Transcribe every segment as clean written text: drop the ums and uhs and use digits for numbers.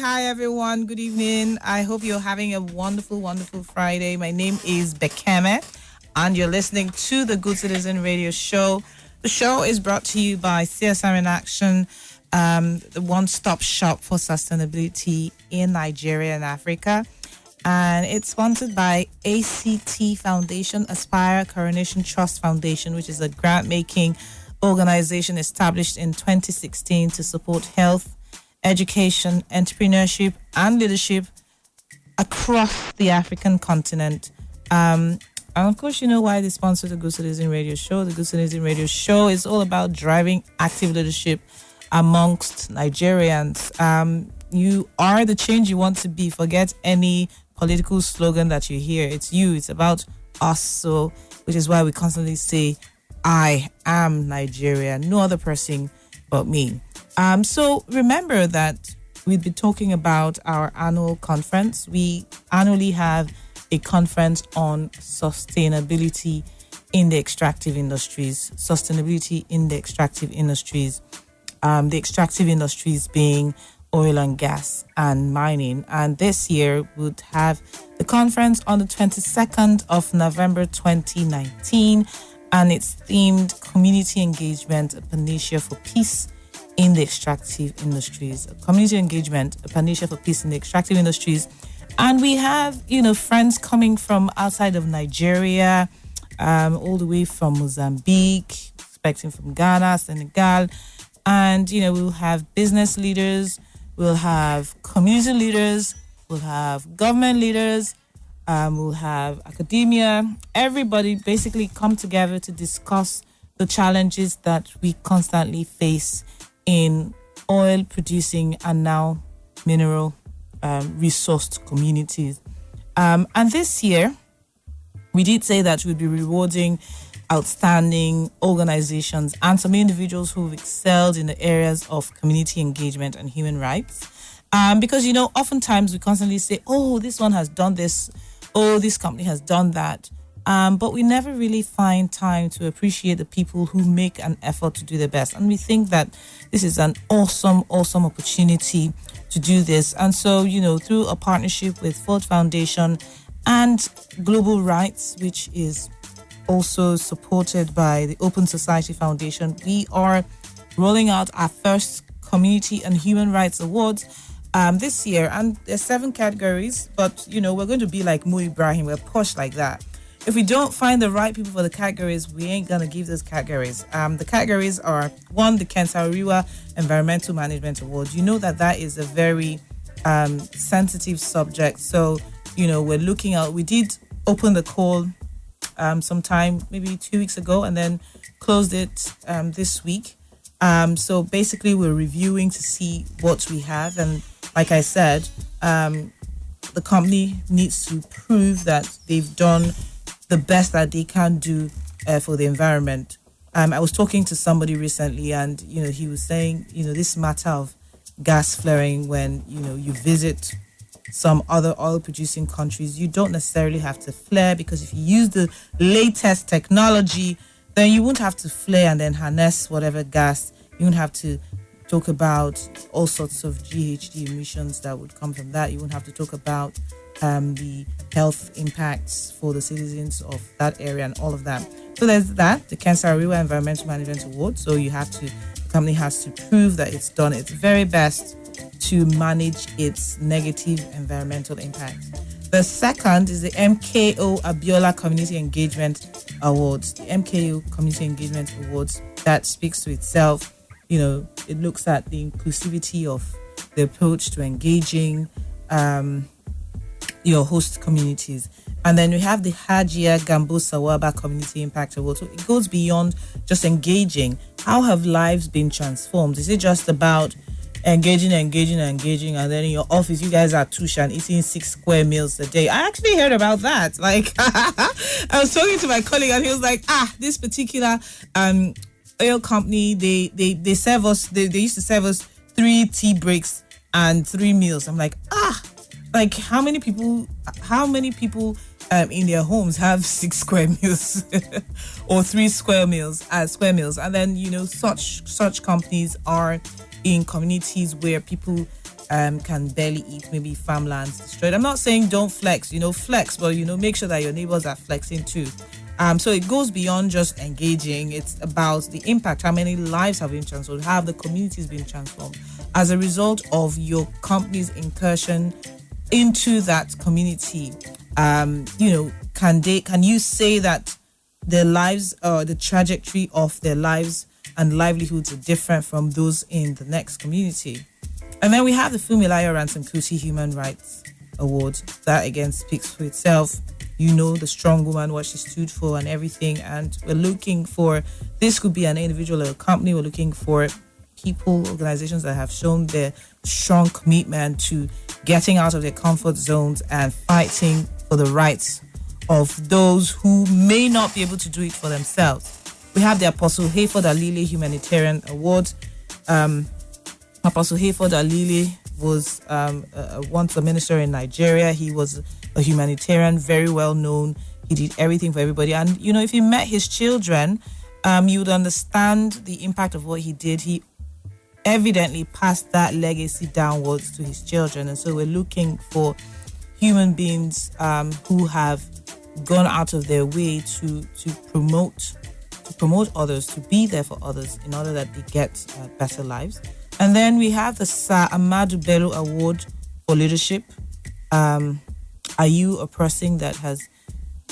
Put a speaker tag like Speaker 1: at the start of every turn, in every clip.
Speaker 1: Hi, everyone. Good evening. I hope you're having a wonderful, wonderful Friday. My name is Bekeme, and you're listening to the Good Citizen Radio Show. The show is brought to you by CSR in Action, the one-stop shop for sustainability in Nigeria and Africa. And it's sponsored by ACT Foundation, Aspire Coronation Trust Foundation, which is a grant-making organization established in 2016 to support health, education, entrepreneurship, and leadership across the African continent. And of course, you know why they sponsor the Good Citizen Radio Show. The Good Citizen Radio Show is all about driving active leadership amongst Nigerians. You are the change you want to be. Forget any political slogan that you hear. It's you. It's about us. So, which is why we constantly say, I am Nigeria. No other person but me. So remember that we'll be talking about our annual conference. We annually have a conference on sustainability in the extractive industries. Sustainability in the extractive industries. The extractive industries being oil and gas and mining. And this year we'll have the conference on the 22nd of November 2019. And it's themed Community Engagement, a Panacea for Peace in the Extractive Industries. Community engagement, a panacea for peace in the extractive industries. And we have, friends coming from outside of Nigeria, all the way from Mozambique, expecting from Ghana, Senegal. And, we'll have business leaders, we'll have community leaders, we'll have government leaders, we'll have academia. Everybody basically come together to discuss the challenges that we constantly face in oil producing and now mineral resourced communities. And this year, we did say that we'd be rewarding outstanding organizations and some individuals who've excelled in the areas of community engagement and human rights. Because, oftentimes we constantly say, oh, this one has done this, oh, this company has done that. But we never really find time to appreciate the people who make an effort to do their best. And we think that this is an awesome, awesome opportunity to do this. And so, through a partnership with Ford Foundation and Global Rights, which is also supported by the Open Society Foundation, we are rolling out our first Community and Human Rights Awards this year. And there's 7 categories, but, we're going to be like Mo Ibrahim. We're posh like that. If we don't find the right people for the categories, we ain't going to give those categories. The categories are 1, the Kensariwa Environmental Management Award. You know that is a very sensitive subject. So, we're looking out. We did open the call sometime, maybe 2 weeks ago, and then closed it this week. So basically, we're reviewing to see what we have. And like I said, the company needs to prove that they've done the best that they can do for the environment. I was talking to somebody recently, and he was saying, this matter of gas flaring when you visit some other oil-producing countries, you don't necessarily have to flare, because if you use the latest technology, then you won't have to flare and then harness whatever gas. You won't have to talk about all sorts of GHG emissions that would come from that. You won't have to talk about the health impacts for the citizens of that area and all of that. So there's that, the Kensariwa Environmental Management Award. So the company has to prove that it's done its very best to manage its negative environmental impact. The second is the MKO Abiola Community Engagement Awards. The MKO Community Engagement Awards, that speaks to itself. It looks at the inclusivity of the approach to engaging your host communities. And then we have the Hajia Gambo Sawaba Community Impact Award. So it goes beyond just engaging. How have lives been transformed? Is it just about engaging, and then in your office you guys are tushan eating 6 square meals a day? I actually heard about that. Like, I was talking to my colleague, and he was like, this particular oil company, they serve us, they used to serve us 3 tea breaks and 3 meals. I'm like, like how many people in their homes have 6 square meals or 3 square meals? And then such companies are in communities where people can barely eat, maybe farmlands destroyed. I'm not saying don't flex, flex, but make sure that your neighbors are flexing too. So it goes beyond just engaging. It's about the impact, how many lives have been transformed, how have the communities been transformed as a result of your company's incursion into that community. Can you say that their lives, the trajectory of their lives and livelihoods are different from those in the next community? And then we have the Fumilayo Ransom Kuti Human Rights Award. That again speaks for itself. The strong woman, what she stood for and everything. And we're looking for, this could be an individual or a company. We're looking for people, organizations that have shown their strong commitment to getting out of their comfort zones and fighting for the rights of those who may not be able to do it for themselves. We have the Apostle Hayford Alile Humanitarian Award. Apostle Hayford Alile was once a minister in Nigeria. He was a humanitarian, very well known. He did everything for everybody. And, if you met his children, you would understand the impact of what he did. He evidently passed that legacy downwards to his children. And so we're looking for human beings who have gone out of their way to promote others, to be there for others in order that they get better lives. And then we have the Sir Amadu Bello Award for Leadership. Are you a person that has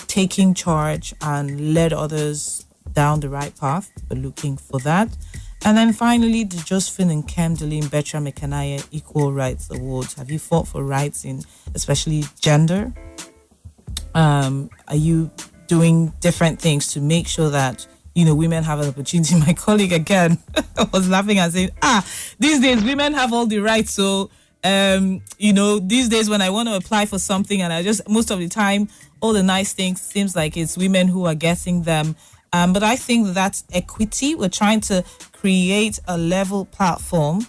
Speaker 1: taken charge and led others down the right path? We're looking for that. And then finally, the Josephine and Kemdeline Bertram Ekanaya Equal Rights Awards. Have you fought for rights in especially gender? Are you doing different things to make sure that women have an opportunity? My colleague again was laughing and saying, these days women have all the rights. So, these days when I want to apply for something and most of the time, all the nice things seems like it's women who are getting them. But I think that's equity. We're trying to create a level platform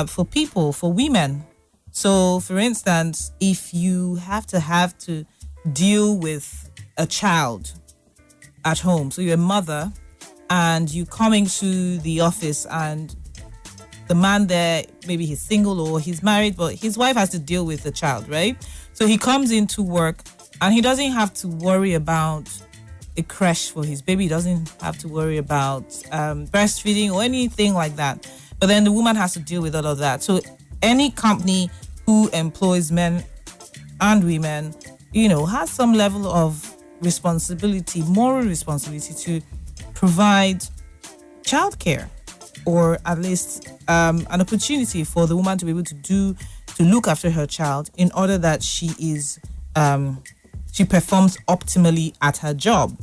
Speaker 1: for people, for women. So, for instance, if you have to deal with a child at home, so you're a mother and you coming to the office and the man there, maybe he's single or he's married, but his wife has to deal with the child, right? So he comes into work and he doesn't have to worry about a creche for his baby. He doesn't have to worry about breastfeeding or anything like that. But then the woman has to deal with all of that. So any company who employs men and women, has some level of responsibility, moral responsibility to provide childcare, or at least an opportunity for the woman to be able to look after her child in order that she performs optimally at her job,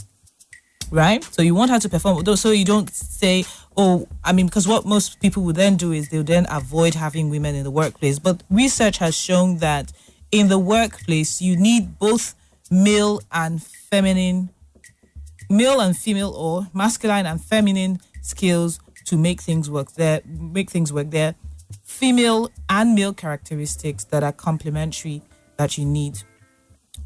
Speaker 1: right? So you want her to perform, so you don't say, because what most people would then do is they'll then avoid having women in the workplace. But research has shown that in the workplace, you need both male and female, or masculine and feminine skills to make things work there. Female and male characteristics that are complementary that you need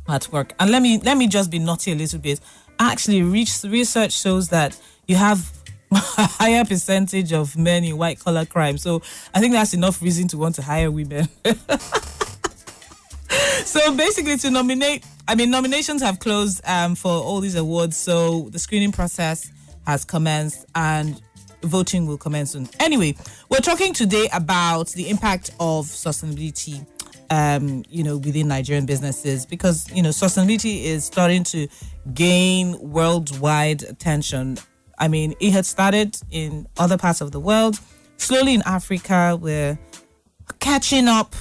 Speaker 1: at work. And let me just be naughty a little bit. Actually, research shows that you have a higher percentage of men in white collar crime. So I think that's enough reason to want to hire women. So basically, nominations have closed for all these awards. So the screening process has commenced and voting will commence soon. Anyway, we're talking today about the impact of sustainability, within Nigerian businesses, because, sustainability is starting to gain worldwide attention. It had started in other parts of the world. Slowly in Africa, we're catching up.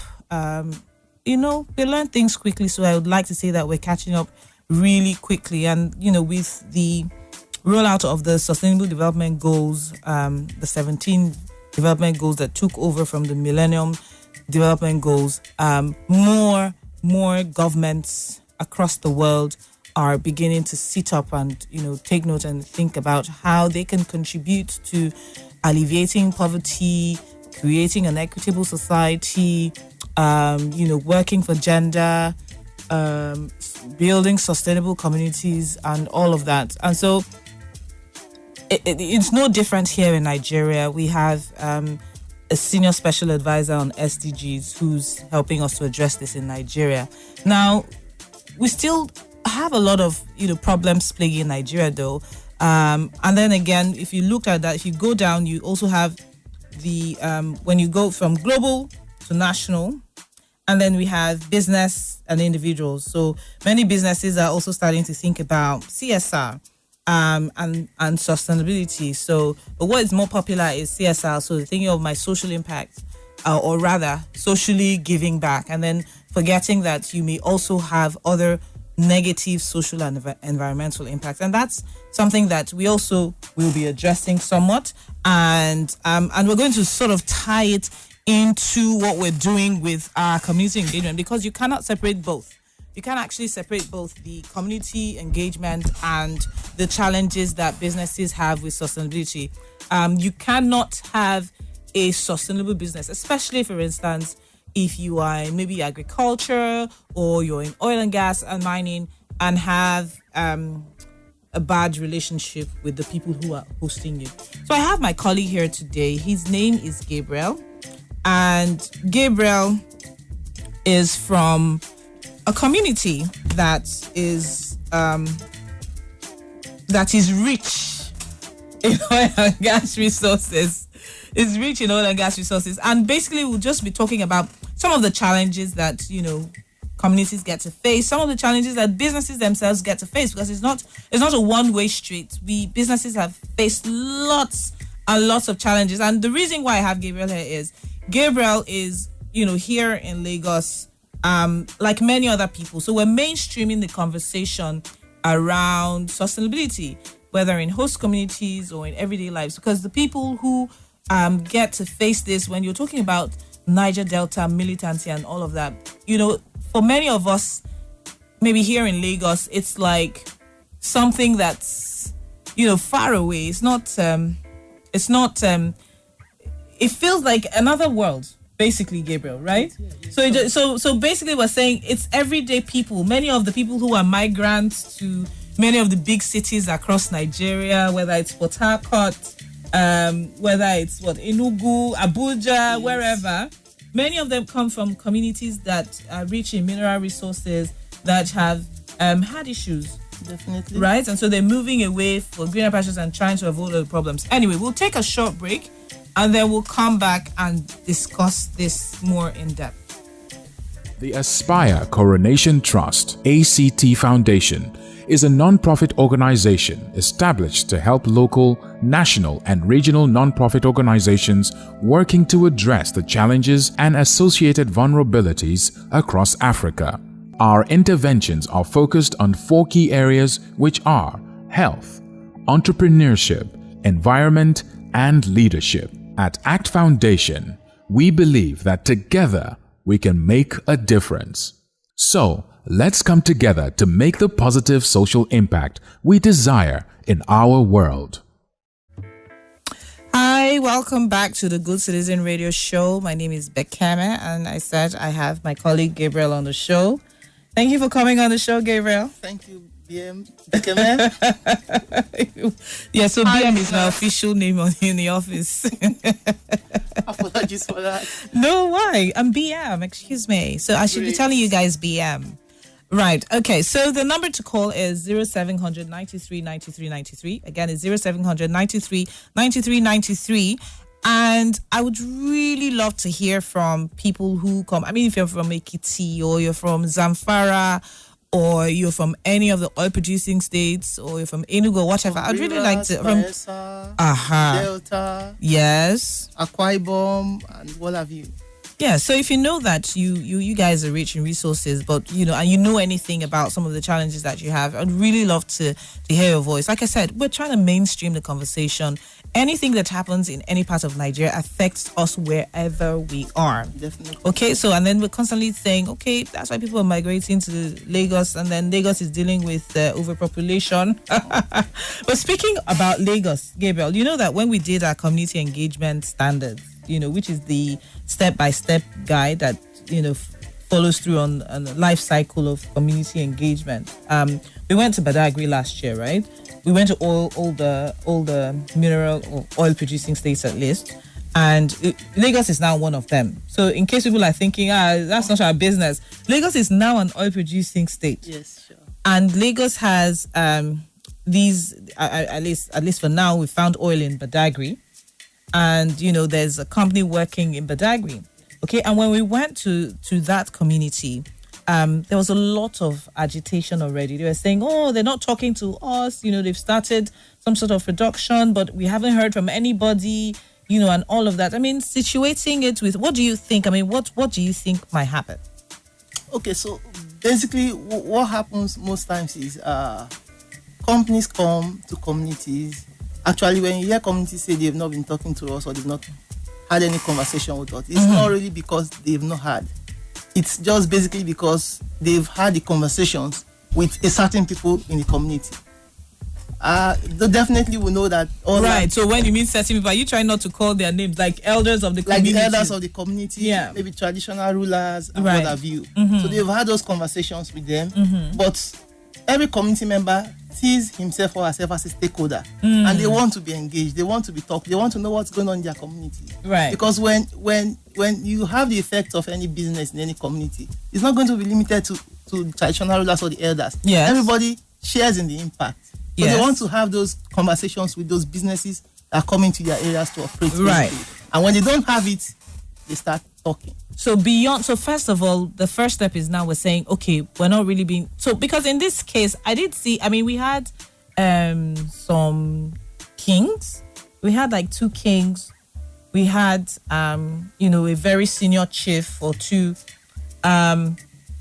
Speaker 1: We learn things quickly, so I would like to say that we're catching up really quickly. And, with the rollout of the Sustainable Development Goals, the 17 development goals that took over from the Millennium Development Goals, more governments across the world are beginning to sit up and, take note and think about how they can contribute to alleviating poverty, creating an equitable society, working for gender, building sustainable communities and all of that. And so it's no different here in Nigeria. We have a senior special advisor on SDGs who's helping us to address this in Nigeria. Now, we still have a lot of problems plaguing Nigeria though. And then again, if you look at that, if you go down, you also have the when you go from global to national, and then we have business and individuals. So many businesses are also starting to think about CSR and sustainability. So, but what is more popular is CSR. So thinking of my social impact, or rather socially giving back, and then forgetting that you may also have other negative social and environmental impacts. And that's something that we also will be addressing somewhat. And we're going to sort of tie it into what we're doing with our community engagement, because you cannot separate both. You can actually separate both the community engagement and the challenges that businesses have with sustainability. You cannot have a sustainable business, especially, for instance, if you are in maybe agriculture or you're in oil and gas and mining, and have a bad relationship with the people who are hosting you. So I have my colleague here today. His name is Gabriel. And Gabriel is from a community that is rich in oil and gas resources. Is rich in oil and gas resources. And basically we'll just be talking about some of the challenges that, communities get to face, some of the challenges that businesses themselves get to face, because it's not a one-way street. Businesses have faced lots and lots of challenges. And the reason why I have Gabriel here is Gabriel is, here in Lagos, like many other people. So we're mainstreaming the conversation around sustainability, whether in host communities or in everyday lives, because the people who get to face this, when you're talking about Niger Delta militancy and all of that, for many of us, maybe here in Lagos, it's like something that's, far away. It's not, it feels like another world, basically, Gabriel, right? Yeah. So basically we're saying it's everyday people, many of the people who are migrants to many of the big cities across Nigeria, whether it's Port Harcourt, whether it's Enugu, Abuja, yes, wherever. Many of them come from communities that are rich in mineral resources, that have had issues.
Speaker 2: Definitely.
Speaker 1: Right? And so they're moving away for greener pastures and trying to avoid all the problems. Anyway, we'll take a short break and then we'll come back and discuss this more in depth.
Speaker 3: The Aspire Coronation Trust, ACT Foundation, is a non-profit organization established to help local, national, and regional non-profit organizations working to address the challenges and associated vulnerabilities across Africa. Our interventions are focused on 4 key areas, which are health, entrepreneurship, environment, and leadership. At ACT Foundation, we believe that together we can make a difference. So, let's come together to make the positive social impact we desire in our world.
Speaker 1: Hi, welcome back to the Good Citizen Radio Show. My name is Bekeme, and I said I have my colleague Gabriel on the show. Thank you for coming on the show, Gabriel.
Speaker 2: Thank you, Bekeme.
Speaker 1: Yeah, so hi, BM is my official name in the office.
Speaker 2: Apologies for that.
Speaker 1: No, why? I'm BM, excuse me. So I should be telling you guys BM. Right. Okay. So the number to call is 0700 93 93 93. Again, it's 0700 93 93 93. And I would really love to hear from people who come. I mean, if you're from Ekiti or you're from Zamfara or you're from any of the oil producing states or you're from Enugu or whatever, I'd really like to. From Delta. Yes.
Speaker 2: Akwa Ibom and what have you.
Speaker 1: Yeah, so if you know that you guys are rich in resources, but and you know anything about some of the challenges that you have, I'd really love to hear your voice. Like I said, we're trying to mainstream the conversation. Anything that happens in any part of Nigeria affects us wherever we are.
Speaker 2: Definitely.
Speaker 1: Okay, so and then we're constantly saying, okay, that's why people are migrating to Lagos, and then Lagos is dealing with overpopulation. But speaking about Lagos, Gabriel, you know that when we did our community engagement standards, which is the step-by-step guide that, follows through on the life cycle of community engagement. We went to Badagry last year, right? We went to all the mineral or oil producing states at least. And Lagos is now one of them. So in case people are thinking, that's not our business, Lagos is now an oil producing state.
Speaker 2: Yes, sure.
Speaker 1: And Lagos has these, at least for now, we found oil in Badagry. And, you know, there's a company working in Badagry. Okay, and when we went to that community, there was a lot of agitation already. They were saying, oh, they're not talking to us. You know, they've started some sort of reduction, but we haven't heard from anybody, you know, and all of that. I mean, situating it with, what do you think? I mean, what do you think might happen?
Speaker 2: Okay, so basically what happens most times is companies come to communities. Actually, when you hear communities say they've not been talking to us or they've not had any conversation with us, it's not really because they've not had. It's just basically because they've had the conversations with a certain people in the community. They definitely will know that.
Speaker 1: Right. So when you mean certain people, are you trying not to call their names, like elders of the community?
Speaker 2: Like the elders of the community,
Speaker 1: yeah,
Speaker 2: maybe traditional rulers and
Speaker 1: right,
Speaker 2: what have you. So they've had those conversations with them. But every community member sees himself or herself as a stakeholder, and they want to be engaged. They want to be talked. They want to know what's going on in their community.
Speaker 1: Right.
Speaker 2: Because when you have the effect of any business in any community, it's not going to be limited to traditional rulers or the elders.
Speaker 1: Yes.
Speaker 2: Everybody shares in the impact. So
Speaker 1: Yes.
Speaker 2: they want to have those conversations with those businesses that are coming to their areas to operate.
Speaker 1: Right.
Speaker 2: Basically. And when they don't have it, they start talking.
Speaker 1: So first of all, the first step is now we're saying, okay, we're not really being, so because in this case, I did see, I mean, we had some kings. We had like 2 kings. We had, you know, a very senior chief or 2.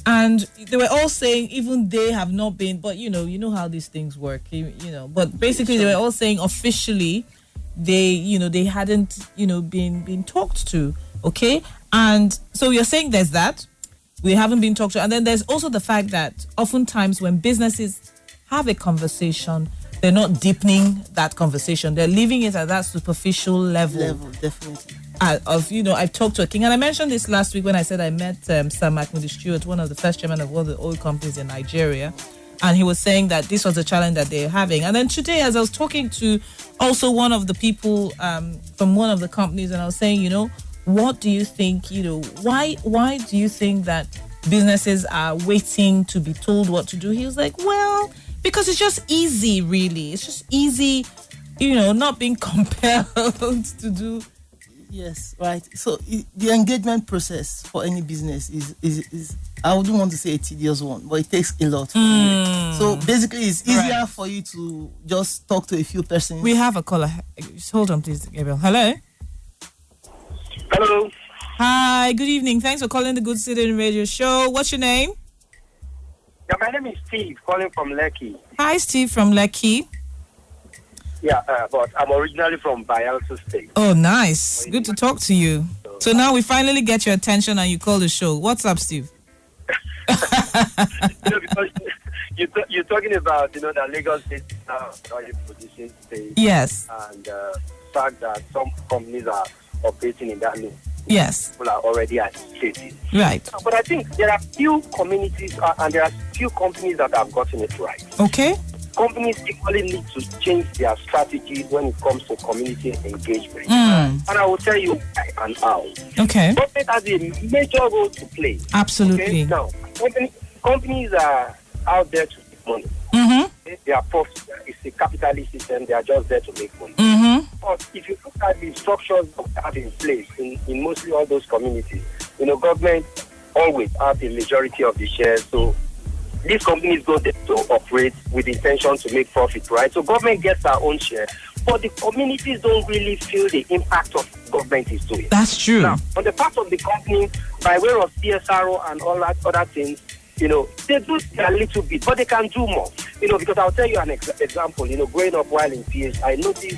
Speaker 1: And they were all saying, even they have not been, but you know how these things work, you know. But basically, they were all saying officially, they hadn't, been talked to, okay? And so you're saying there's that, we haven't been talked to. And then there's also the fact that oftentimes when businesses have a conversation, they're not deepening that conversation. They're leaving it at that superficial level.
Speaker 2: Definitely.
Speaker 1: I've talked to a king, and I mentioned this last week when I said I met Sir Mahmoud Stewart, one of the first chairman of all the oil companies in Nigeria, and he was saying that this was a challenge that they're having. And then today, as I was talking to also one of the people from one of the companies, and I was saying, what do you think, why do you think that businesses are waiting to be told what to do? He was like, well, because it's just easy, really. It's just easy, not being compelled to do.
Speaker 2: Yes, right. So the engagement process for any business is I wouldn't want to say a tedious one, but it takes a lot. So basically, it's easier for you to just talk to a few persons.
Speaker 1: We have a caller. Just hold on, please, Gabriel. Hello.
Speaker 4: Hello.
Speaker 1: Hi. Good evening. Thanks for calling the Good Citizen Radio Show. What's your name?
Speaker 4: Yeah, my name is Steve, calling from Lekki.
Speaker 1: Hi, Steve from Lekki.
Speaker 4: Yeah, but I'm originally from Bayelsa State.
Speaker 1: Oh, nice. Good to talk to you. So now we finally get your attention and you call the show. What's up, Steve?
Speaker 4: Because you're talking about, that Lagos State is now oil producing state.
Speaker 1: Yes.
Speaker 4: And the fact that some companies are operating in that new.
Speaker 1: Yes.
Speaker 4: People are already associated.
Speaker 1: Right.
Speaker 4: But I think there are few communities and there are few companies that have gotten it right.
Speaker 1: Okay.
Speaker 4: Companies equally need to change their strategy when it comes to community engagement. And I will tell you why and how.
Speaker 1: Okay.
Speaker 4: Government has a major role to play.
Speaker 1: Absolutely.
Speaker 4: Okay? Now, companies are out there to make money. They are profit. It's a capitalist system. They are just there to make money. But if you look at the structures that we have in place in mostly all those communities, government always have the majority of the shares. So these companies go there to operate with the intention to make profit, right? So government gets their own share, but the communities don't really feel the impact of what government is doing.
Speaker 1: That's true.
Speaker 4: Now, on the part of the company, by way of CSRO and all that other things, they do a little bit, but they can do more. Because I'll tell you an example. Growing up while in PH, I noticed,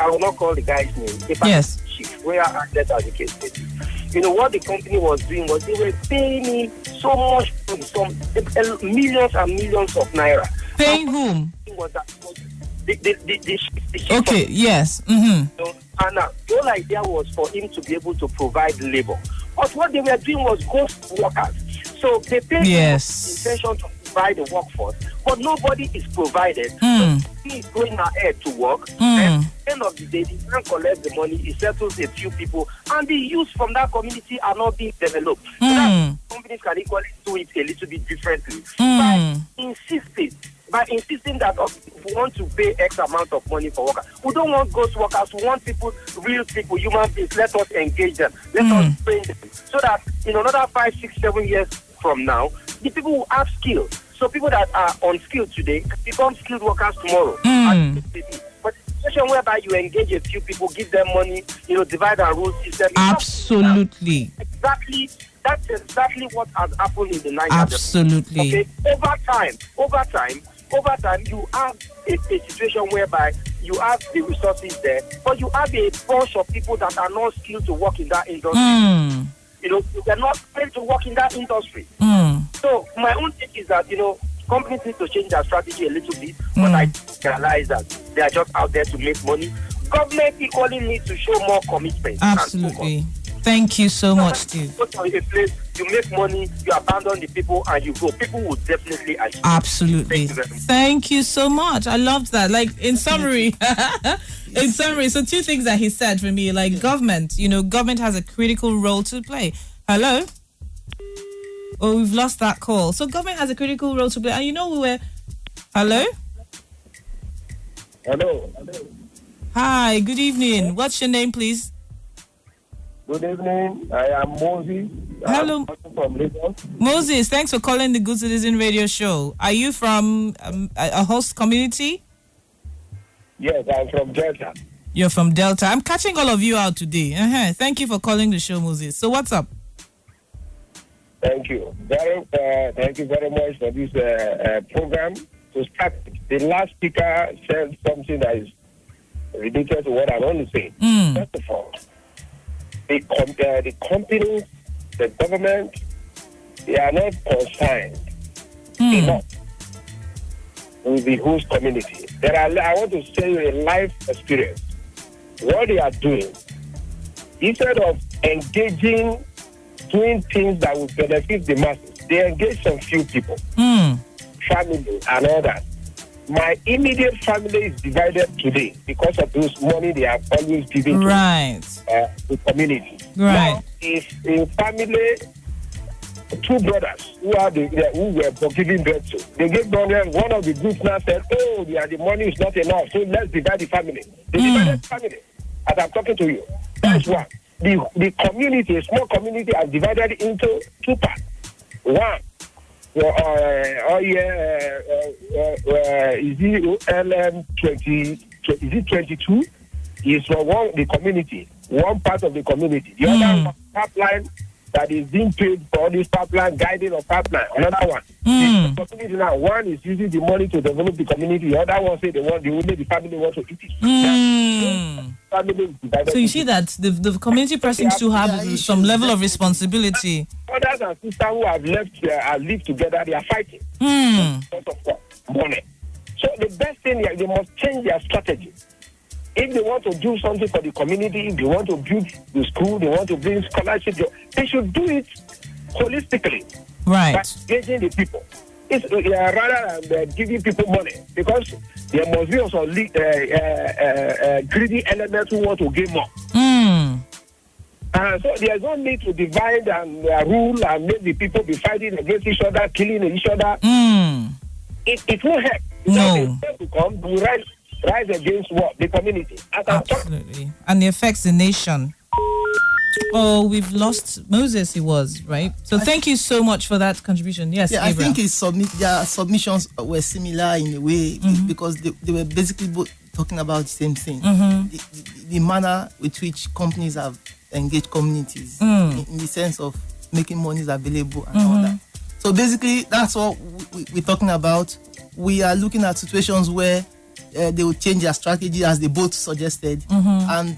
Speaker 4: I will not call the guy's name.
Speaker 1: Yes.
Speaker 4: Chief, where I acted as a case study. What the company was doing was they were paying me so much, some millions and millions of naira.
Speaker 1: Paying whom?
Speaker 4: Was that the chief
Speaker 1: okay, yes.
Speaker 4: And the whole idea was for him to be able to provide labor. But what they were doing was ghost workers. So they paid
Speaker 1: yes.
Speaker 4: intention to provide the workforce, but nobody is provided. he is going ahead to work. And at the end of the day, the man collects the money, he settles a few people, and the youth from that community are not being developed. So that companies can equally do it a little bit differently. By insisting that we want to pay X amount of money for workers. We don't want ghost workers. We want people, real people, human beings. Let us engage them. Let us train them. So that in another 5, 6, 7 years from now, the people will have skills. So people that are unskilled today can become skilled workers tomorrow. But the situation whereby you engage a few people, give them money, divide and rule system.
Speaker 1: Absolutely.
Speaker 4: That's exactly what has happened in the Nigeria.
Speaker 1: Absolutely.
Speaker 4: Okay. Over time, you have a situation whereby you have the resources there, but you have a bunch of people that are not skilled to work in that industry. They're not trained to work in that industry. So my own take is that, companies need to change their strategy a little bit, but I realize that they are just out there to make money. Government equally needs to show more commitment.
Speaker 1: Absolutely. Thank you so much, Steve.
Speaker 4: You go to a place, you make money, you abandon the people, and you go. People will definitely achieve.
Speaker 1: Absolutely. Thank you so much. I loved that. Like, in summary, so 2 things that he said for me, like government, government has a critical role to play. Hello? Oh, we've lost that call. So government has a critical role to play. And hello?
Speaker 5: Hello.
Speaker 1: Hi, good evening. What's your name, please?
Speaker 5: Good evening. I am Moses.
Speaker 1: Hello.
Speaker 5: I'm from Lagos.
Speaker 1: Moses, thanks for calling the Good Citizen Radio Show. Are you from a host community?
Speaker 5: Yes, I'm from Delta.
Speaker 1: You're from Delta. I'm catching all of you out today. Thank you for calling the show, Moses. So what's up?
Speaker 5: Thank you. Thank you very much for this program. To start, the last speaker said something that is ridiculous to what I want to say. First of all, the companies, the government, they are not concerned enough with the host community. I want to say a life experience. What they are doing, instead of engaging, doing things that will benefit the masses, they engage some few people, family and others. My immediate family is divided today because of those money they have always given to the community.
Speaker 1: Right.
Speaker 5: Now, if a family, 2 brothers who were giving birth to, they gave money, and one of the groups now said, the money is not enough, so let's divide the family. They divided the family, as I'm talking to you. That's one. The community, a small community, has divided into 2 parts. One, is it LM20? Is it 22? Is from the community, one part of the community. The other pipeline that is being paid for this pipeline, guiding of pipeline. Another one. The community now, one is using the money to develop the community. The other one say the family wants to eat it.
Speaker 1: So you see that the community persons to have some level of responsibility.
Speaker 5: Brothers and sisters who have lived together, they are fighting because of money. So the best thing, they must change their strategy. If they want to do something for the community, if they want to build the school, they want to bring scholarship, they should do it holistically.
Speaker 1: Right.
Speaker 5: By engaging the people. It's rather than giving people money, because there must be also greedy elements who want to give more. So there's no need to divide and rule and make the people be fighting against each other, killing each other. It won't help.
Speaker 1: No.
Speaker 5: To come to rise against what? The community.
Speaker 1: Absolutely. And it affects the nation. Oh, we've lost Moses, he was, right? So thank you so much for that contribution. Yes,
Speaker 2: yeah,
Speaker 1: Gabriel.
Speaker 2: I think their submissions were similar in a way because they were basically both talking about the same thing. The manner with which companies have engaged communities in the sense of making monies available and all that. So basically, that's what we're talking about. We are looking at situations where they will change their strategy, as they both suggested, and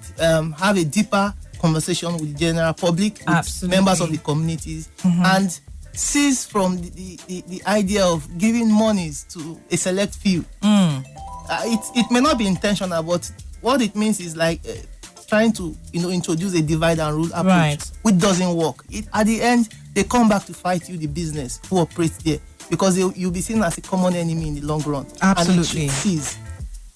Speaker 2: have a deeper conversation with the general public, with members of the communities, and cease from the idea of giving monies to a select few. It may not be intentional, but what it means is like trying to introduce a divide and rule approach, which doesn't work. At the end, they come back to fight you, the business who operates there, because you'll be seen as a common enemy in the long run.
Speaker 1: Absolutely.
Speaker 2: And it should cease.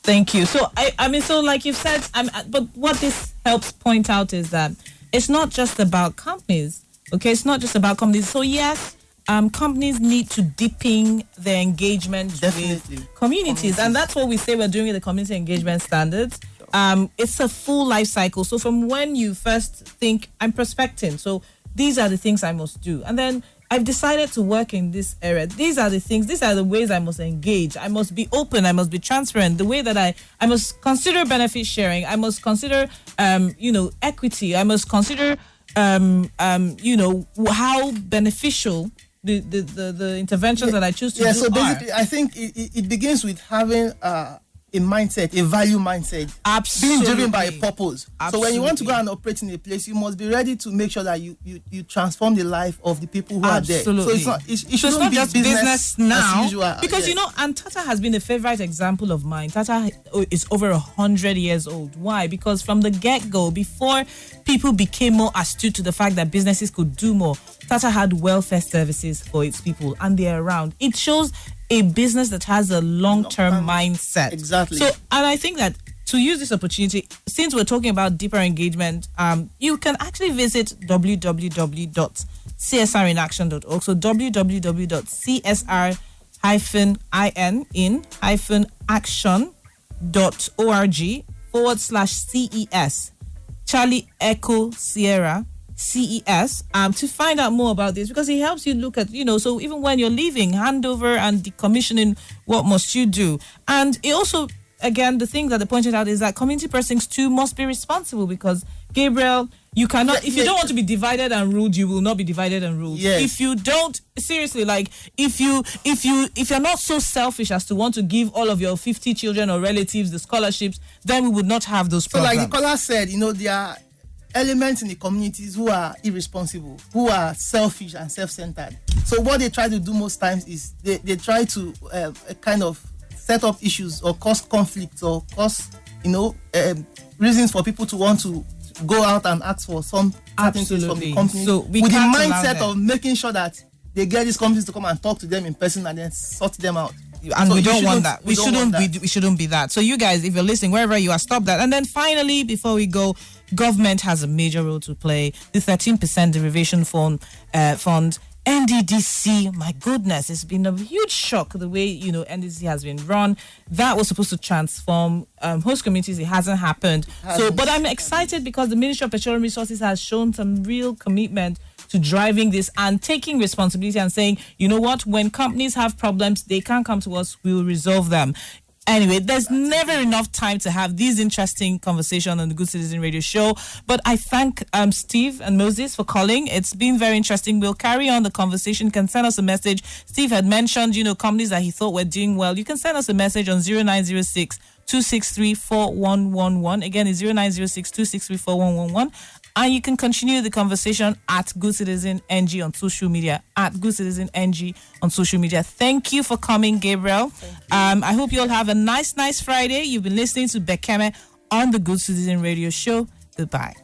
Speaker 1: Thank you. So I mean, so like you've said, but what this helps point out is that it's not just about companies. Okay, it's not just about companies. So yes, companies need to deepen their engagement with communities, and that's what we say we're doing with the community engagement standards. It's a full life cycle. So from when you first think, I'm prospecting, so these are the things I must do, and then I've decided to work in this area. These are the things, these are the ways I must engage. I must be open, I must be transparent. The way that I must consider benefit sharing. I must consider, equity. I must consider, how beneficial the interventions that I choose to do
Speaker 2: so basically, I think it begins with having a mindset, a value mindset.
Speaker 1: Absolutely.
Speaker 2: Being driven by a purpose.
Speaker 1: Absolutely.
Speaker 2: So when you want to go and operate in a place, you must be ready to make sure that you transform the life of the people who are there. So it's not, it shouldn't be
Speaker 1: just business now.
Speaker 2: As usual.
Speaker 1: Because, and Tata has been a favorite example of mine. Tata is over 100 years old. Why? Because from the get-go, before people became more astute to the fact that businesses could do more, Tata had welfare services for its people, and they're around. It shows a business that has a long-term mindset.
Speaker 2: Exactly.
Speaker 1: So, and I think that to use this opportunity, since we're talking about deeper engagement, you can actually visit www.csrinaction.org. So www.csr-action.org/CES. Charlie Echo Sierra CES to find out more about this, because it helps you look at, so even when you're leaving, handover and decommissioning, what must you do? And it also, again, the thing that they pointed out is that community pressings too must be responsible, because Gabriel, you cannot, if you don't want to be divided and ruled, you will not be divided and ruled.
Speaker 2: Yes.
Speaker 1: If you don't, seriously, like if you're not so selfish as to want to give all of your 50 children or relatives the scholarships, then we would not have those programs.
Speaker 2: So like the caller said, there are elements in the communities who are irresponsible, who are selfish and self-centered. So what they try to do most times is they try to kind of set up issues or cause conflicts or cause, reasons for people to want to go out and ask for some things from the company,
Speaker 1: so
Speaker 2: with the mindset of making sure that they get these companies to come and talk to them in person and then sort them out.
Speaker 1: And so we don't want that. We shouldn't be that. So you guys, if you're listening, wherever you are, stop that. And then finally, before we go, government has a major role to play. The 13% derivation fund, NDDC, my goodness, it's been a huge shock the way, NDDC has been run. That was supposed to transform host communities. It hasn't happened. But I'm excited because the Ministry of Petroleum Resources has shown some real commitment to driving this and taking responsibility and saying, you know what, when companies have problems, they can't come to us, we'll resolve them. Anyway, there's never enough time to have these interesting conversations on the Good Citizen Radio Show. But I thank Steve and Moses for calling. It's been very interesting. We'll carry on the conversation. You can send us a message. Steve had mentioned, companies that he thought were doing well. You can send us a message on 0906 263 4111. Again, it's 0906 263 4111. And you can continue the conversation at Good Citizen NG on social media. At Good Citizen NG on social media. Thank you for coming, Gabriel. I hope you all have a nice Friday. You've been listening to Bekeme on the Good Citizen Radio Show. Goodbye.